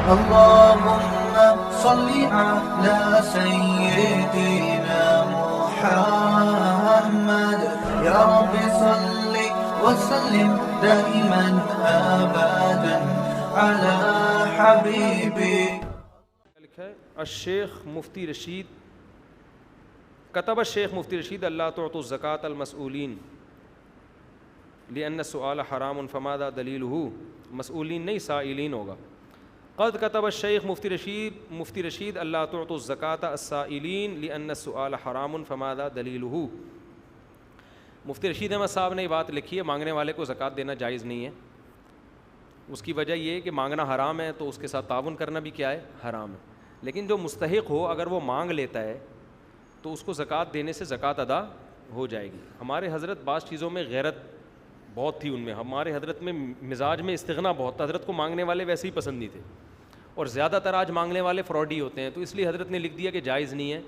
اللهم صل على سيدنا محمد يا رب صل وسلم دائما أبدا على حبيبك. الشیخ مفتی رشید كتب الشیخ مفتی رشید اللہ تعطوا الزکاة المسئولین لأن السؤال حرام فماذا دلیلہ. مسئولین نہیں سائلین ہوگا. قد كتب الشیخ مفتی رشید اللہ تعطوا الزکاة السائلین لأن السؤال حرام فماذا دلیلہ. مفتی رشید احمد صاحب نے یہ بات لکھی ہے مانگنے والے کو زکوٰۃ دینا جائز نہیں ہے. اس کی وجہ یہ ہے کہ مانگنا حرام ہے تو اس کے ساتھ تعاون کرنا بھی کیا ہے؟ حرام ہے. لیکن جو مستحق ہو اگر وہ مانگ لیتا ہے تو اس کو زکوٰۃ دینے سے زکوٰۃ ادا ہو جائے گی. ہمارے حضرت بعض چیزوں میں غیرت بہت تھی ان میں. ہمارے حضرت میں مزاج میں استغنا بہت تھا. حضرت کو مانگنے والے ویسے ہی پسند نہیں تھے اور زیادہ تر آج مانگنے والے فراڈی ہوتے ہیں, تو اس لیے حضرت نے لکھ دیا کہ جائز نہیں ہے.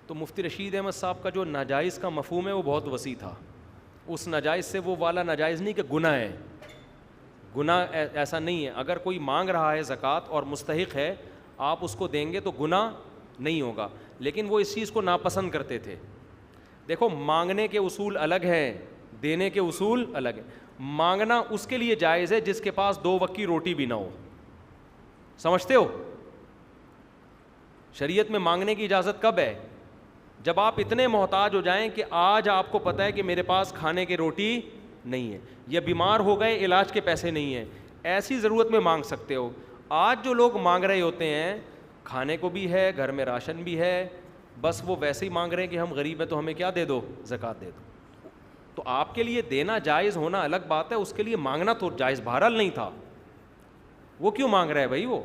تو مفتی رشید احمد صاحب کا جو ناجائز کا مفہوم ہے وہ بہت وسیع تھا. اس ناجائز سے وہ والا ناجائز نہیں کہ گناہ ہے. گناہ ایسا نہیں ہے. اگر کوئی مانگ رہا ہے زکوٰۃ اور مستحق ہے آپ اس کو دیں گے تو گناہ نہیں ہوگا. لیکن وہ اس چیز کو ناپسند کرتے تھے. دیکھو مانگنے کے اصول الگ ہیں, دینے کے اصول الگ ہیں. مانگنا اس کے لیے جائز ہے جس کے پاس 2 وقت کی روٹی بھی نہ ہو. سمجھتے ہو؟ شریعت میں مانگنے کی اجازت کب ہے؟ جب آپ اتنے محتاج ہو جائیں کہ آج آپ کو پتہ ہے کہ میرے پاس کھانے کی روٹی نہیں ہے, یا بیمار ہو گئے علاج کے پیسے نہیں ہیں, ایسی ضرورت میں مانگ سکتے ہو. آج جو لوگ مانگ رہے ہوتے ہیں کھانے کو بھی ہے, گھر میں راشن بھی ہے, بس وہ ویسے ہی مانگ رہے ہیں کہ ہم غریب ہیں تو ہمیں کیا دے دو؟ زکوٰۃ دے دو. تو آپ کے لیے دینا جائز ہونا الگ بات ہے, اس کے لیے مانگنا تو جائز بہرحال نہیں تھا. وہ کیوں مانگ رہا ہے بھائی؟ وہ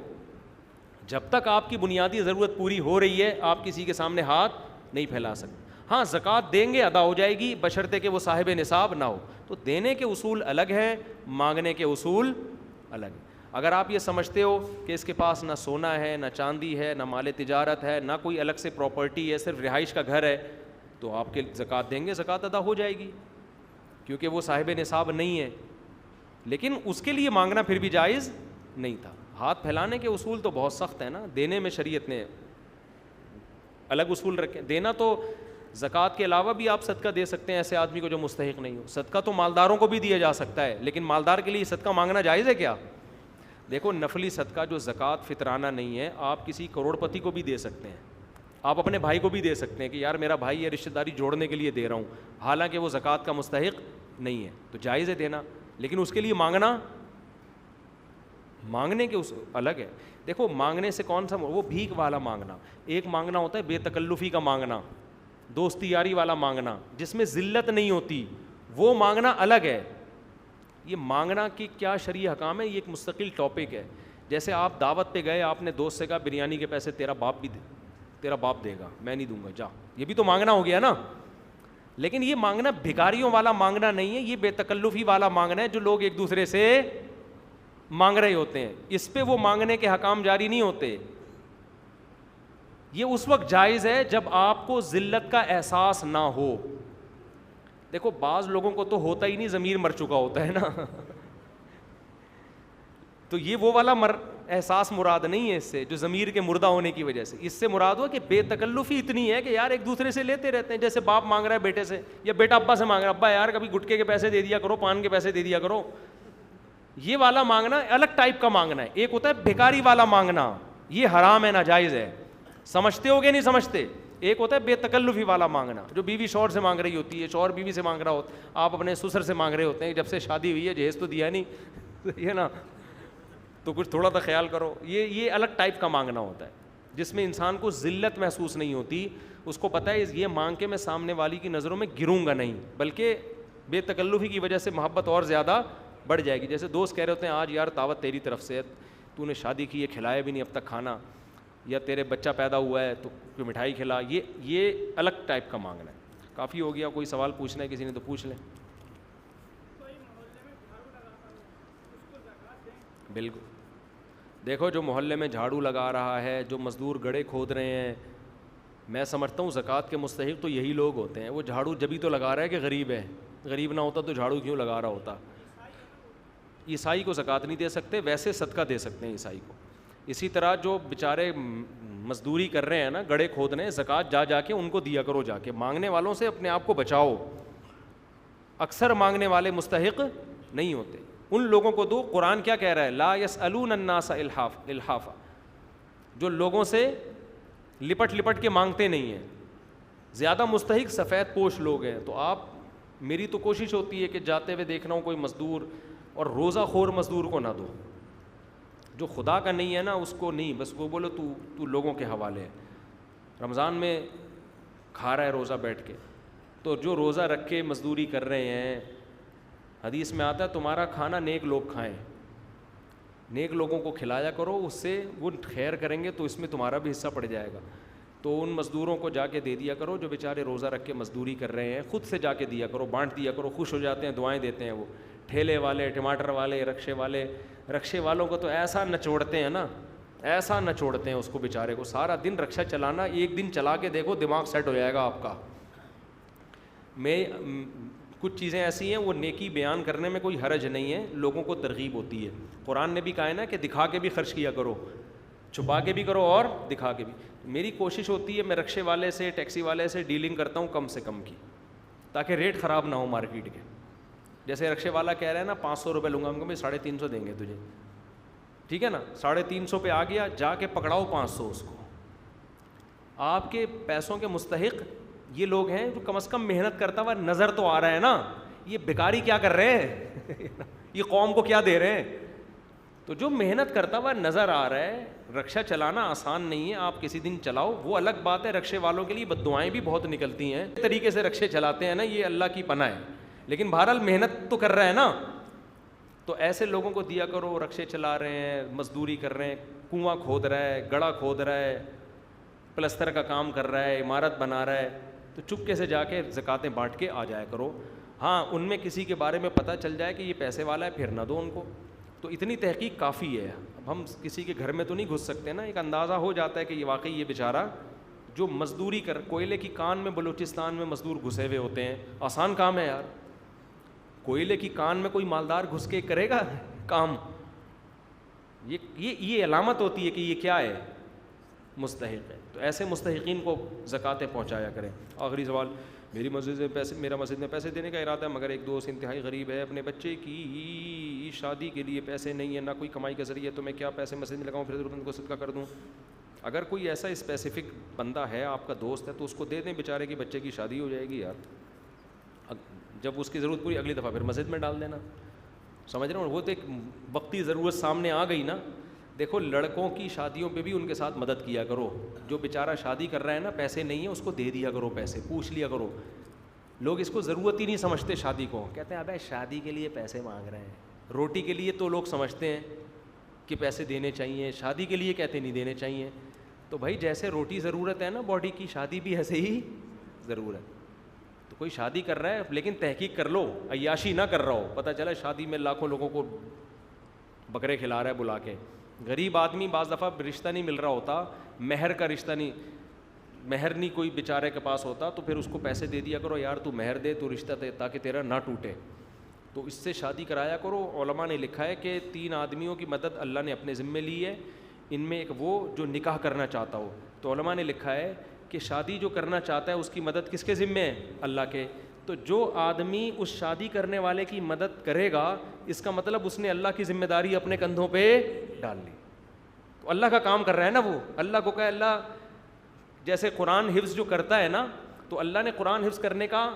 جب تک آپ کی بنیادی ضرورت پوری ہو رہی ہے آپ کسی کے سامنے ہاتھ نہیں پھیلا سکتے. ہاں زکوٰۃ دیں گے ادا ہو جائے گی بشرطے کہ وہ صاحب نصاب نہ ہو. تو دینے کے اصول الگ ہیں, مانگنے کے اصول الگ ہیں. اگر آپ یہ سمجھتے ہو کہ اس کے پاس نہ سونا ہے, نہ چاندی ہے, نہ مال تجارت ہے, نہ کوئی الگ سے پراپرٹی ہے, صرف رہائش کا گھر ہے, تو آپ کے زکوٰۃ دیں گے, زکوٰۃ ادا ہو جائے گی کیونکہ وہ صاحب نصاب نہیں ہے. لیکن اس کے لیے مانگنا پھر بھی جائز نہیں تھا. ہاتھ پھیلانے کے اصول تو بہت سخت ہیں نا. دینے میں شریعت نے الگ اصول رکھے. دینا تو زکوٰۃ کے علاوہ بھی آپ صدقہ دے سکتے ہیں ایسے آدمی کو جو مستحق نہیں ہو. صدقہ تو مالداروں کو بھی دیا جا سکتا ہے, لیکن مالدار کے لیے صدقہ مانگنا جائز ہے کیا؟ دیکھو نفلی صدقہ جو زکوٰۃ فطرانہ نہیں ہے آپ کسی کروڑ پتی کو بھی دے سکتے ہیں, آپ اپنے بھائی کو بھی دے سکتے ہیں کہ یار میرا بھائی یہ رشتہ داری جوڑنے کے لیے دے رہا ہوں, حالانکہ وہ زکوٰۃ کا مستحق نہیں ہے, تو جائز ہے دینا. لیکن اس کے لیے مانگنے کے اس الگ ہے. دیکھو مانگنے سے کون سا, وہ بھیک والا مانگنا, ایک مانگنا ہوتا ہے بے تکلفی کا مانگنا, دوستی یاری والا مانگنا جس میں ذلت نہیں ہوتی, وہ مانگنا الگ ہے. یہ مانگنا کی کیا شرعی حکام ہے یہ ایک مستقل ٹاپک ہے. جیسے آپ دعوت پہ گئے, آپ نے دوست سے کہا بریانی کے پیسے تیرا باپ دے گا, میں نہیں دوں گا, جا, یہ بھی تو مانگنا ہو گیا نا. لیکن یہ مانگنا بھکاریوں والا مانگنا نہیں ہے, یہ بے تکلفی والا مانگنا ہے جو لوگ ایک دوسرے سے مانگ رہے ہوتے ہیں. اس پہ وہ مانگنے کے حکام جاری نہیں ہوتے. یہ اس وقت جائز ہے جب آپ کو ذلت کا احساس نہ ہو. دیکھو بعض لوگوں کو تو ہوتا ہی نہیں, ضمیر مر چکا ہوتا ہے نا, تو یہ وہ والا احساس مراد نہیں ہے اس سے جو ضمیر کے مردہ ہونے کی وجہ سے. اس سے مراد ہوا کہ بے تکلفی اتنی ہے کہ یار ایک دوسرے سے لیتے رہتے ہیں. جیسے باپ مانگ رہا ہے بیٹے سے, یا بیٹا ابا سے مانگ رہا ہے, ابا یار کبھی گٹکے کے پیسے دے دیا کرو, پان کے پیسے دے دیا کرو. یہ والا مانگنا الگ ٹائپ کا مانگنا ہے. ایک ہوتا ہے بھکاری والا مانگنا, یہ حرام ہے, ناجائز ہے. سمجھتے ہو گے نہیں سمجھتے؟ ایک ہوتا ہے بے تکلفی والا مانگنا جو بیوی شوہر سے مانگ رہی ہوتی ہے, شوہر بیوی سے مانگ رہا ہوتا ہے, آپ اپنے سسر سے مانگ رہے ہوتے ہیں جب سے شادی ہوئی ہے جہیز تو دیا نہیں, یہ نا, تو کچھ تھوڑا سا خیال کرو. یہ الگ ٹائپ کا مانگنا ہوتا ہے جس میں انسان کو ذلت محسوس نہیں ہوتی. اس کو پتہ ہے یہ مانگ کے میں سامنے والی کی نظروں میں گروں گا نہیں, بلکہ بے تکلفی کی وجہ سے محبت اور زیادہ بڑھ جائے گی. جیسے دوست کہہ رہے ہوتے ہیں آج یار دعوت تیری طرف سے, تو نے شادی کی ہے کھلایا بھی نہیں اب تک کھانا, یا تیرے بچہ پیدا ہوا ہے تو کوئی مٹھائی کھلا. یہ الگ ٹائپ کا مانگنا ہے. کافی ہو گیا, کوئی سوال پوچھنا ہے کسی نے تو پوچھ لیں. بالکل. دیکھو جو محلے میں جھاڑو لگا رہا ہے, جو مزدور گڑھے کھود رہے ہیں, میں سمجھتا ہوں زکوٰۃ کے مستحق تو یہی لوگ ہوتے ہیں. وہ جھاڑو جبھی تو لگا رہا ہے کہ غریب ہے, غریب نہ ہوتا تو جھاڑو کیوں لگا رہا ہوتا. عیسائی کو زکوٰۃ نہیں دے سکتے, ویسے صدقہ دے سکتے ہیں عیسائی کو. اسی طرح جو بیچارے مزدوری کر رہے ہیں نا, گڑھے کھود رہے ہیں, زکوٰۃ جا جا کے ان کو دیا کرو, جا کے مانگنے والوں سے اپنے آپ کو بچاؤ. اکثر مانگنے والے مستحق نہیں ہوتے, ان لوگوں کو دو. قرآن کیا کہہ رہا ہے, لا یسألون الناس الحافا, جو لوگوں سے لپٹ لپٹ کے مانگتے نہیں ہیں. زیادہ مستحق سفید پوش لوگ ہیں. تو آپ, میری تو کوشش ہوتی ہے کہ جاتے ہوئے دیکھ رہا ہوں کوئی مزدور, اور روزہ خور مزدور کو نہ دو. جو خدا کا نہیں ہے نا اس کو نہیں, بس وہ بولو تو لوگوں کے حوالے ہے. رمضان میں کھا رہا ہے روزہ بیٹھ کے, تو جو روزہ رکھ کے مزدوری کر رہے ہیں, حدیث میں آتا ہے تمہارا کھانا نیک لوگ کھائیں, نیک لوگوں کو کھلایا کرو, اس سے وہ خیر کریں گے تو اس میں تمہارا بھی حصہ پڑ جائے گا. تو ان مزدوروں کو جا کے دے دیا کرو جو بیچارے روزہ رکھ کے مزدوری کر رہے ہیں, خود سے جا کے دیا کرو, بانٹ دیا کرو, خوش ہو جاتے ہیں, دعائیں دیتے ہیں. وہ ٹھیلے والے, ٹماٹر والے, رکشے والوں کو تو ایسا نچوڑتے ہیں نا, ایسا نچوڑتے ہیں اس کو بیچارے کو. سارا دن رکشہ چلانا, ایک دن چلا کے دیکھو دماغ سیٹ ہو جائے گا آپ کا. میں کچھ چیزیں ایسی ہیں وہ نیکی بیان کرنے میں کوئی حرج نہیں ہے, لوگوں کو ترغیب ہوتی ہے. قرآن نے بھی کہا ہے نا کہ دکھا کے بھی خرچ کیا کرو, چھپا کے بھی کرو اور دکھا کے بھی. میری کوشش ہوتی ہے میں رکشے والے سے, ٹیکسی والے سے ڈیلنگ کرتا ہوں کم سے کم کی, تاکہ ریٹ خراب نہ ہو مارکیٹ کے. جیسے رکشے والا کہہ رہا ہے نا 500 روپے لوں گا, ہم کو بھائی 350 دیں گے تجھے, ٹھیک ہے نا, 350 پہ آ گیا, جا کے پکڑاؤ 500 اس کو. آپ کے پیسوں کے مستحق یہ لوگ ہیں جو کم از کم محنت کرتا ہوا نظر تو آ رہا ہے نا. یہ بیکاری کیا کر رہے ہیں, یہ قوم کو کیا دے رہے ہیں. تو جو محنت کرتا ہوا نظر آ رہا ہے. رکشہ چلانا آسان نہیں ہے, آپ کسی دن چلاؤ, وہ الگ بات ہے. رکشے والوں کے لیے بد دعائیں بھی بہت نکلتی ہیں, طریقے سے رکشے چلاتے ہیں نا, یہ اللہ کی پناہ ہے, لیکن بہرحال محنت تو کر رہا ہے نا. تو ایسے لوگوں کو دیا کرو, رکشے چلا رہے ہیں, مزدوری کر رہے ہیں, کنواں کھود رہا ہے, گڑھا کھود رہا ہے, پلستر کا کام کر رہا ہے, عمارت بنا رہا ہے, تو چپکے سے جا کے زکاتیں بانٹ کے آ جایا کرو. ہاں ان میں کسی کے بارے میں پتہ چل جائے کہ یہ پیسے والا ہے, پھر نہ دو ان کو. تو اتنی تحقیق کافی ہے. اب ہم کسی کے گھر میں تو نہیں گھس سکتے نا, ایک اندازہ ہو جاتا ہے کہ یہ واقعی یہ بیچارہ جو مزدوری کر, کوئلے کی کان میں بلوچستان میں مزدور گھسے ہوئے ہوتے ہیں, آسان کام ہے یار. کوئلے کی کان میں کوئی مالدار گھس کے کرے گا کام؟ یہ علامت ہوتی ہے کہ یہ کیا ہے, مستحق ہے. تو ایسے مستحقین کو زکاتیں پہنچایا کریں. آخری سوال, میرا مسجد میں پیسے دینے کا ارادہ ہے, مگر ایک دوست انتہائی غریب ہے, اپنے بچے کی شادی کے لیے پیسے نہیں ہے, نہ کوئی کمائی کا ذریعہ, تو میں کیا پیسے مسجد میں لگاؤں, پھر ضرورت مند کو صدقہ کر دوں؟ اگر کوئی ایسا اسپیسیفک بندہ ہے, آپ کا دوست ہے, تو اس کو دے دیں, بیچارے کی بچے کی شادی ہو جائے گی یار. جب اس کی ضرورت پوری, اگلی دفعہ پھر مسجد میں ڈال دینا. سمجھ رہے ہو, وہ تو ایک وقتی ضرورت سامنے آ گئی نا. دیکھو لڑکوں کی شادیوں پہ بھی ان کے ساتھ مدد کیا کرو. جو بیچارہ شادی کر رہا ہے نا, پیسے نہیں ہیں, اس کو دے دیا کرو پیسے, پوچھ لیا کرو. لوگ اس کو ضرورت ہی نہیں سمجھتے شادی کو, کہتے ہیں ابے شادی کے لیے پیسے مانگ رہے ہیں. روٹی کے لیے تو لوگ سمجھتے ہیں کہ پیسے دینے چاہیے, شادی کے لیے کہتے نہیں دینے چاہیے. تو بھائی جیسے روٹی ضرورت ہے نا باڈی کی, شادی بھی ایسے ہی ضرورت. تو کوئی شادی کر رہا ہے لیکن تحقیق کر لو, عیاشی نہ کر رہا ہو. پتہ چلا شادی میں لاکھوں لوگوں کو بکرے کھلا رہا ہے بلا کے. غریب آدمی بعض دفعہ رشتہ نہیں مل رہا ہوتا, مہر کا رشتہ نہیں, مہر نہیں کوئی بیچارے کے پاس ہوتا, تو پھر اس کو پیسے دے دیا کرو, یار تو مہر دے, تو رشتہ دے تاکہ تیرا نہ ٹوٹے. تو اس سے شادی کرایا کرو. علماء نے لکھا ہے کہ 3 آدمیوں کی مدد اللہ نے اپنے ذمے لی ہے. ان میں ایک وہ جو نکاح کرنا چاہتا ہو. تو علماء نے لکھا ہے کہ شادی جو کرنا چاہتا ہے اس کی مدد کس کے ذمے ہے؟ اللہ کے. تو جو آدمی اس شادی کرنے والے کی مدد کرے گا, اس کا مطلب اس نے اللہ کی ذمہ داری اپنے کندھوں پہ ڈال لی. تو اللہ کا کام کر رہا ہے نا وہ. اللہ کو کہے, اللہ جیسے قرآن حفظ جو کرتا ہے نا, تو اللہ نے قرآن حفظ کرنے کا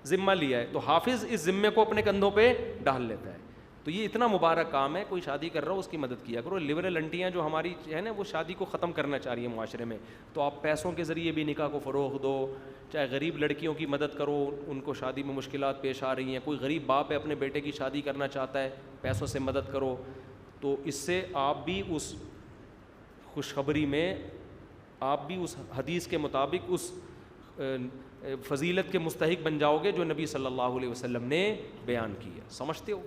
ذمہ لیا ہے, تو حافظ اس ذمے کو اپنے کندھوں پہ ڈال لیتا ہے. تو یہ اتنا مبارک کام ہے. کوئی شادی کر رہا ہو اس کی مدد کیا کرو. لبرل انٹیاں جو ہماری ہے نا, وہ شادی کو ختم کرنا چاہ رہی ہیں معاشرے میں, تو آپ پیسوں کے ذریعے بھی نکاح کو فروغ دو. چاہے غریب لڑکیوں کی مدد کرو, ان کو شادی میں مشکلات پیش آ رہی ہیں. کوئی غریب باپ ہے اپنے بیٹے کی شادی کرنا چاہتا ہے, پیسوں سے مدد کرو. تو اس سے آپ بھی اس خوشخبری میں, آپ بھی اس حدیث کے مطابق اس فضیلت کے مستحق بن جاؤ گے جو نبی صلی اللہ علیہ وسلم نے بیان کی ہے. سمجھتے ہو؟